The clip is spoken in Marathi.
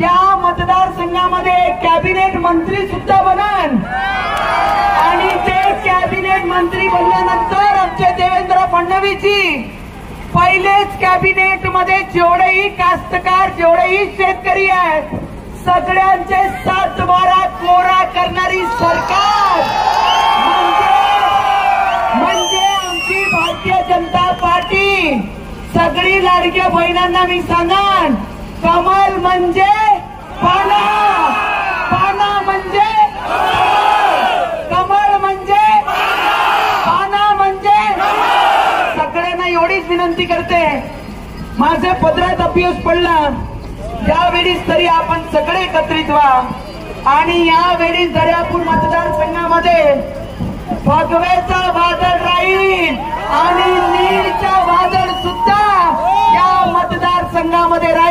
त्या मतदारसंघामध्ये कॅबिनेट मंत्री सुद्धा बनन आणि ते कॅबिनेट मंत्री बनल्यानंतर आमचे देवेंद्र फडणवीसजी पहिलेच कॅबिनेट मध्ये जेवढेही कास्तकार जेवढेही शेतकरी आहेत सगळ्यांचे 7-12 कोरा करणारी सरकार म्हणजे आमची भारतीय जनता पार्टी। सगळी लाडक्या बहिणांना मी सांगान, कमल म्हणजे पाना, पाना म्हणजे कमळ म्हणजे पाना म्हणजे सगळ्यांना एवढीच विनंती करते। माझे पदरात अभ्यास पडला, यावेळीच तरी आपण सगळे एकत्रित व्हा आणि यावेळी दर्यापूर मतदारसंघामध्ये भगव्याचा वादळ राहील आणि नीळचा वादळ सुद्धा या मतदारसंघामध्ये राहील।